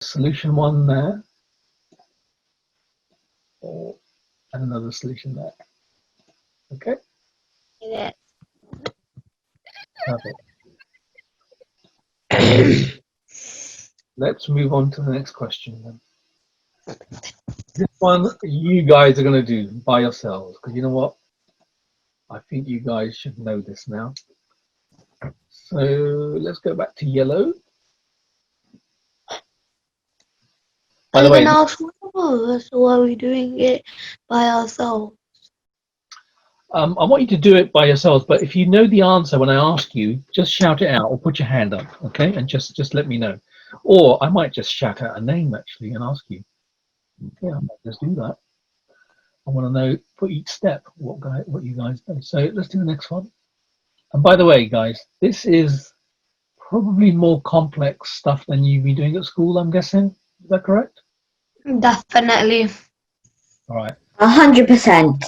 solution 1 there, and another solution there. Okay? Yeah. Perfect. Let's move on to the next question then. This one you guys are going to do by yourselves, because you know what? I think you guys should know this now. So let's go back to yellow. By the way, So are we doing it by ourselves? I want you to do it by yourselves, but if you know the answer when I ask you, just shout it out or put your hand up, okay? And just let me know. Or I might just shout out a name actually and ask you. Yeah, I might just do that. I want to know for each step what you guys do. So let's do the next one. And by the way, guys, this is probably more complex stuff than you've been doing at school, I'm guessing. Is that correct? Definitely. All right. 100%.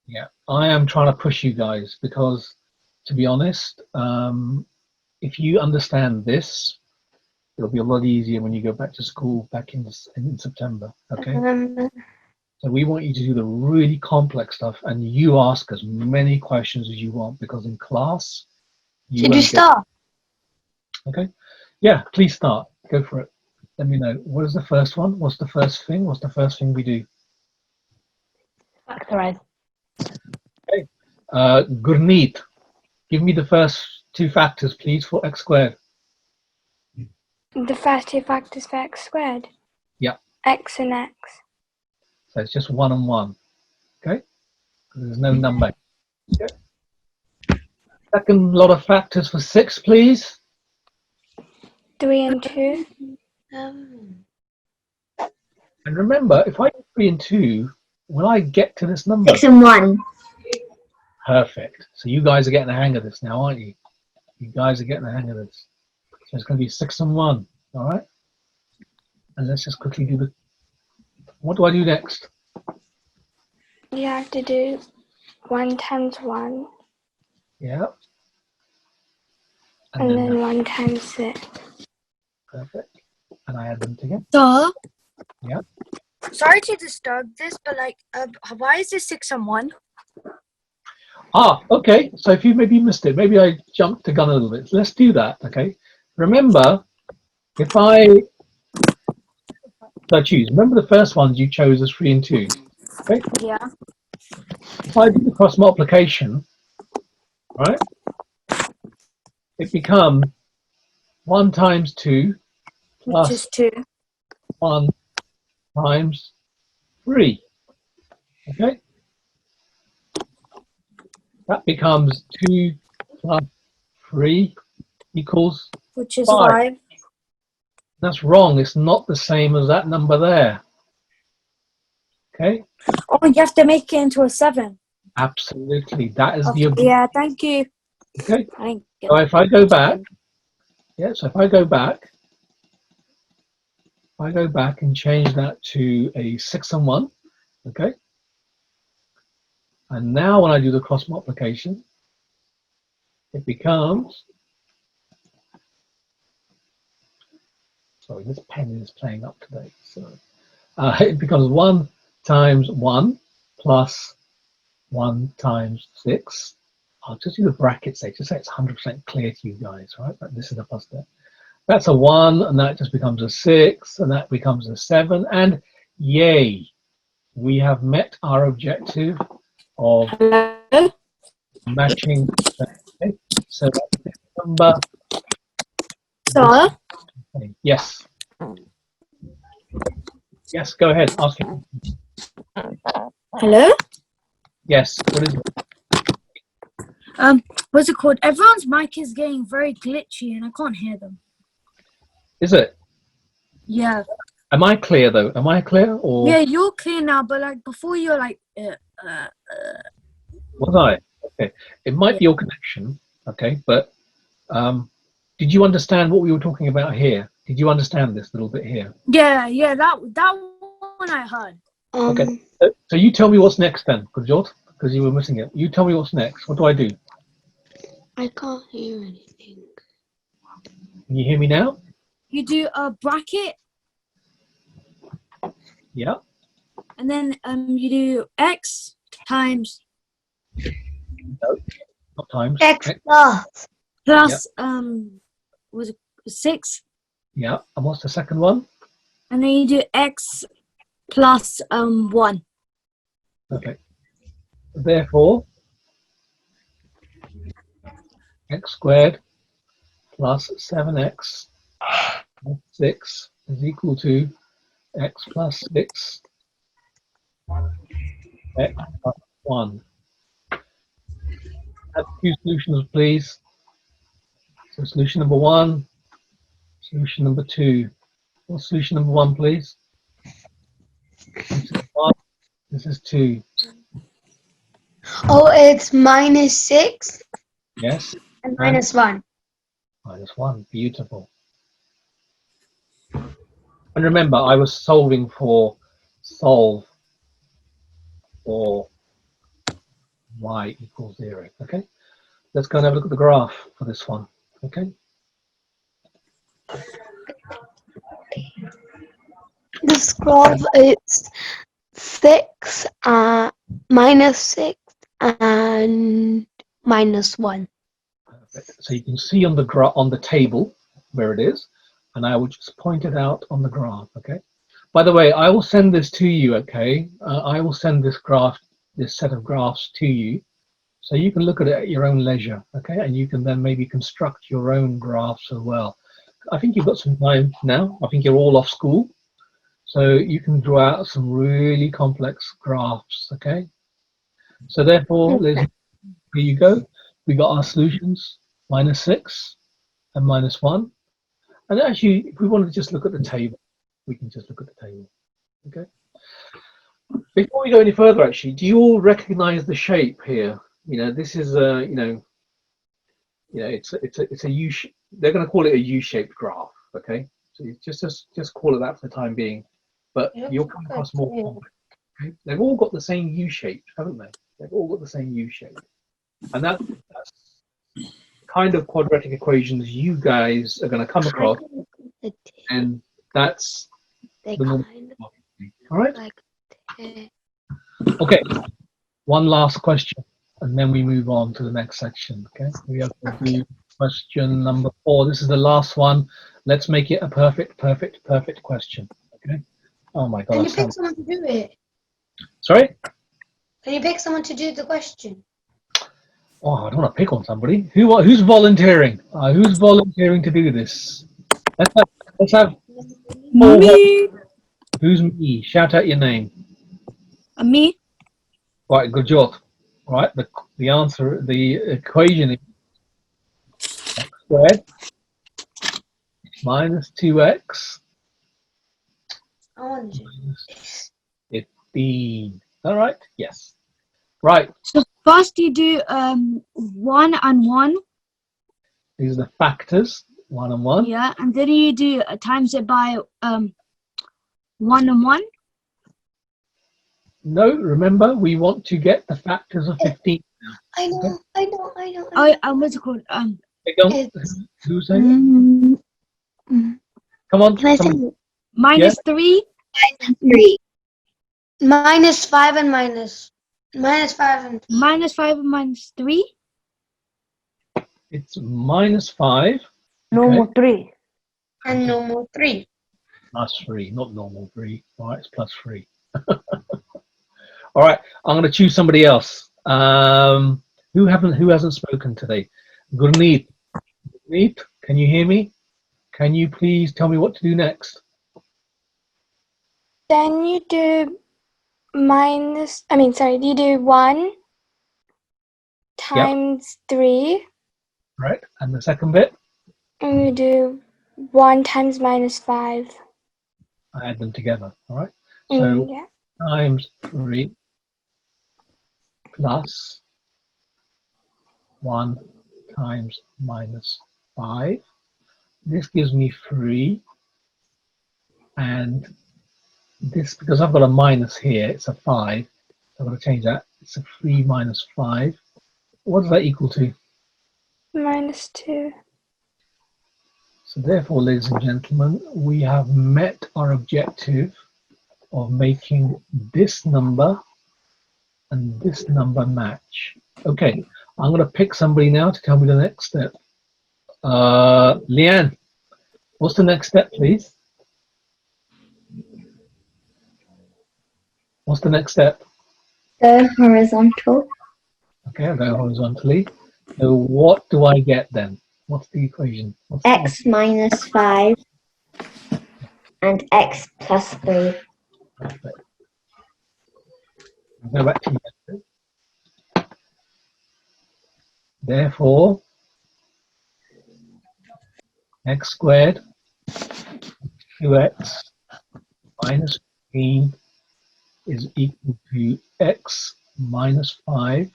Yeah, I am trying to push you guys because, to be honest, if you understand this, it'll be a lot easier when you go back to school back in September. Okay. So we want you to do the really complex stuff, and you ask as many questions as you want, because in class, Should we start? Okay. Yeah, please start. Go for it. Let me know. What is the first one? What's the first thing? What's the first thing we do? Factorize. Okay. Gurneet, give me the first 2 factors, please, for x squared. The first 2 factors for x squared? Yeah. X and x. So it's just 1 and 1. Okay? There's no number. Okay. Second lot of factors for 6, please. 3 and 2. And remember, if I do 3 and 2, will I get to this number? 6 and 1. Perfect. So you guys are getting the hang of this now, aren't you? You guys are getting the hang of this. So it's going to be 6 and 1. All right? And let's just quickly do the... What do I do next? You have to do 1 times 1. Yeah. And then 1 times 6. Perfect. And I add them together. Duh. Yeah. Sorry to disturb this, but like, why is this 6 and 1? Ah, okay. So if you maybe missed it, maybe I jumped the gun a little bit. Let's do that, okay? Remember, if I choose, remember the first ones you chose as 3 and 2, okay? Yeah. If I do the cross multiplication, right, it becomes 1 times 2 plus Which is 2. 1 times 3, okay? That becomes 2 plus 3 equals Which is 5. 5. That's wrong. It's not the same as that number there. Okay? Oh, you have to make it into a 7. Absolutely. That is Okay. the... Yeah, thank you. Okay? Thank you. So if I go back... Yeah, so if I go back and change that to a 6 and 1, okay? And now when I do the cross multiplication, it becomes... Sorry, this pen is playing up today. So it becomes 1 times 1 plus 1 times 6. I'll just do the brackets there, just so it's 100% clear to you guys, right? But this is a plus there. That's a 1, and that just becomes a 6, and that becomes a 7, and yay, we have met our objective of Hello? matching. Okay? So that's the number. So, Yes. Yes, go ahead. Ask it. Hello? Yes. What is it? What's it called? Everyone's mic is getting very glitchy and I can't hear them. Is it? Yeah. Am I clear though? Am I clear or? Yeah, you're clear now, but like before you're like, Was I? Okay. It might be your connection. Okay, but did you understand what we were talking about here? Did you understand this little bit here? yeah, that one I heard. Okay. So you tell me what's next then, Gurjot, because you were missing it. You tell me what's next. What do I do? I can't hear anything. Can you hear me now? You do a bracket Yeah. And then you do x times No, not times. X plus. plus was it 6, Yeah. And what's the second one? and then you do x plus 1. Perfect. Therefore, x squared plus 7x plus 6 is equal to x plus 6, x plus 1. Have two solutions, please. So solution number 1, solution number 2. What's solution number 1, please? This is 1, this is 2. Oh, it's -6 Yes. and And -1. -1. Beautiful. And remember, I was solving for solve for y equals 0. Okay. Let's go and have a look at the graph for this one. Okay. This graph it's 6, -6 and -1. Perfect. So you can see on the table where it is, and I will just point it out on the graph. Okay. By the way, I will send this to you. Okay. I will send this set of graphs to you, so you can look at it at your own leisure. Okay, and you can then maybe construct your own graphs as well. I think you've got some time now. I think you're all off school, so you can draw out some really complex graphs. Okay. So therefore, here you go. We got our solutions: -6 and -1. And actually, if we want to just look at the table, we can just look at the table. Okay. Before we go any further, actually, do you all recognise the shape here? You know, this is a it's a U. They're going to call it a U-shaped graph. Okay. So you just call it that for the time being. But you'll come across more complex. Okay? They've all got the same U shape, haven't they? They've all got the same U shape, and that's kind of quadratic equations you guys are going to come across, and that's They the normal. kind of All right. like Okay. One last question, and then we move on to the next section. Okay. We have to do question number 4. This is the last one. Let's make it a perfect question. Okay. Oh my God. Can you pick someone to do it? Sorry. Can you pick someone to do the question? Oh, I don't want to pick on somebody. Who's volunteering? Who's volunteering to do this? Let's have Me. Who's me? Shout out your name. Me. Right, good job. Right, the answer, the equation is x squared minus 2x minus 15. All right. Yes. Right. So first you do 1 and 1. These are the factors. 1 and 1. Yeah, and then you do times it by 1 and 1. No, remember we want to get the factors of 15. I know. Oh, what's it called? Who's saying? Come on. Can I say Minus 3. -3? -5 and -5 and Minus 5 and minus 3. It's -5. Normal 3. and normal 3. Plus 3, not normal 3. All right, it's plus 3. All right, I'm going to choose somebody else. Who hasn't spoken today? Gurneet. Gurneet, can you hear me? Can you please tell me what to do next? Then you do you do 1 times 3, Right, and the second bit? and you do 1 times -5. I add them together, all right? So Yeah. times 3 plus 1 times -5. This gives me 3, and this, because I've got a minus here, it's a 5. So I'm going to change that. It's a 3 minus 5. What does that equal to? -2. So therefore, ladies and gentlemen, we have met our objective of making this number and this number match. Okay, I'm going to pick somebody now to tell me the next step. Leanne, what's the next step, please? What's the next step? Go horizontal. Okay, I'll go horizontally. So what do I get then? What's the equation? What's X minus 5 and x plus 3. Perfect. I'll go back to you. Therefore, x squared 2x minus 15 is equal to x minus 5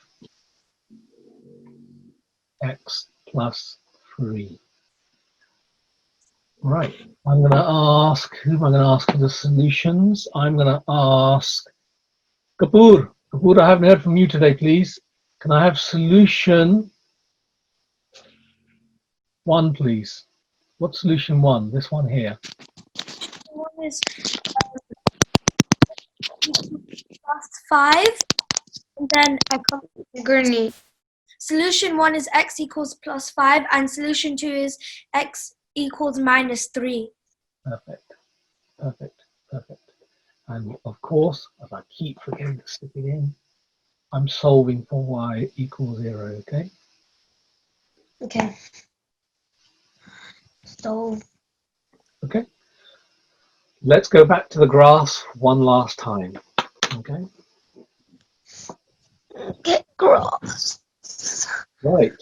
x plus 3. Right, I'm going to ask, who am I going to ask for the solutions? I'm going to ask Kapoor. Kapoor, I haven't heard from you today, please. Can I have solution 1, please? What's solution 1? This one here. One is plus 5, and then I come. Gurney. Solution 1 is x equals plus 5, and solution 2 is x equals minus 3. Perfect, perfect, perfect. And of course, as I keep forgetting to stick it in, I'm solving for y equals 0, okay? Okay. So Okay. Let's go back to the graphs one last time, okay? get graphs. Right.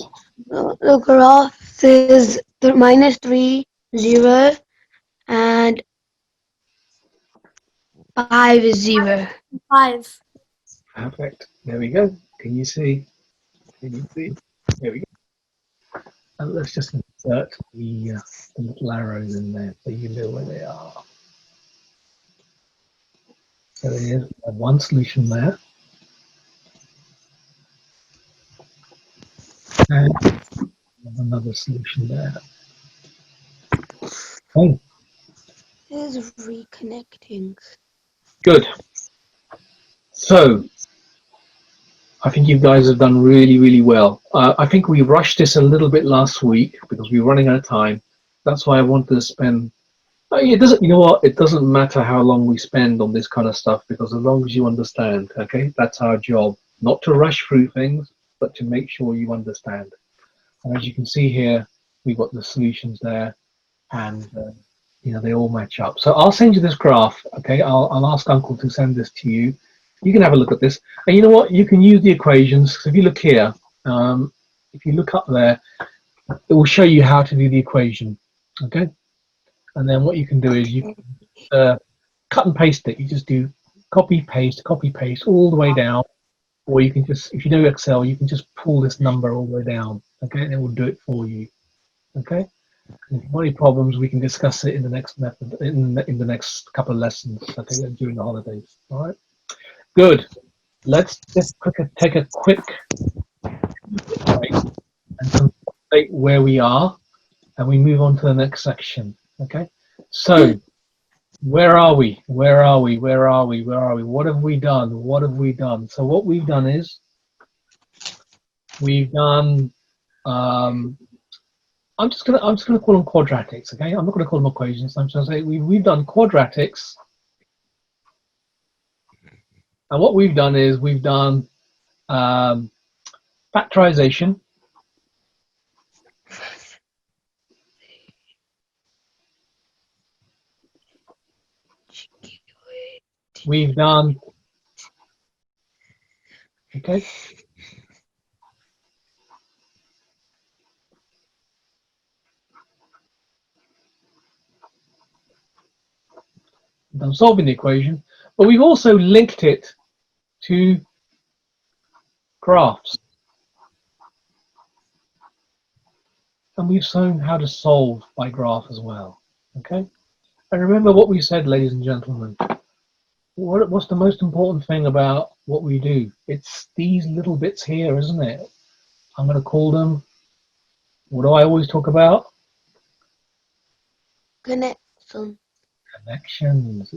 The graph is the minus 3, 0, and 5 is 0. 5. Perfect. There we go. Can you see? Can you see? There we go. And let's just insert the little arrows in there so you know where they are. So there's one solution there. And another solution there. Oh, It is reconnecting. good. So I think you guys have done really, really well. I think we rushed this a little bit last week because we were running out of time. That's why I wanted to spend. It doesn't. You know what? It doesn't matter how long we spend on this kind of stuff because as long as you understand, okay, that's our job. Not to rush through things, but to make sure you understand. And as you can see here, we've got the solutions there, and you know they all match up. So I'll send you this graph. Okay, I'll ask Uncle to send this to you. You can have a look at this, and you know what? You can use the equations. So if you look here, if you look up there, it will show you how to do the equation. Okay, and then what you can do is you can cut and paste it. You just do copy paste all the way down, or you can just, if you know Excel, you can just pull this number all the way down. Okay, and it will do it for you. Okay. And if you have any problems, we can discuss it in the next method in the next couple of lessons. Okay, during the holidays. All right. Good. Let's just take a quick break and contemplate where we are, and we move on to the next section. Okay. So, where are we? Where are we? Where are we? Where are we? What have we done? What have we done? So, what we've done is we've done. I'm just gonna call them quadratics. Okay. I'm not gonna call them equations. I'm just gonna say we've done quadratics. And what we've done is we've done factorization. We've done, okay. We've done solving the equation, but we've also linked it to graphs. And we've shown how to solve by graph as well. Okay. And remember what we said, ladies and gentlemen. What's the most important thing about what we do? It's these little bits here, isn't it? I'm going to call them, what do I always talk about? Connection. Connections.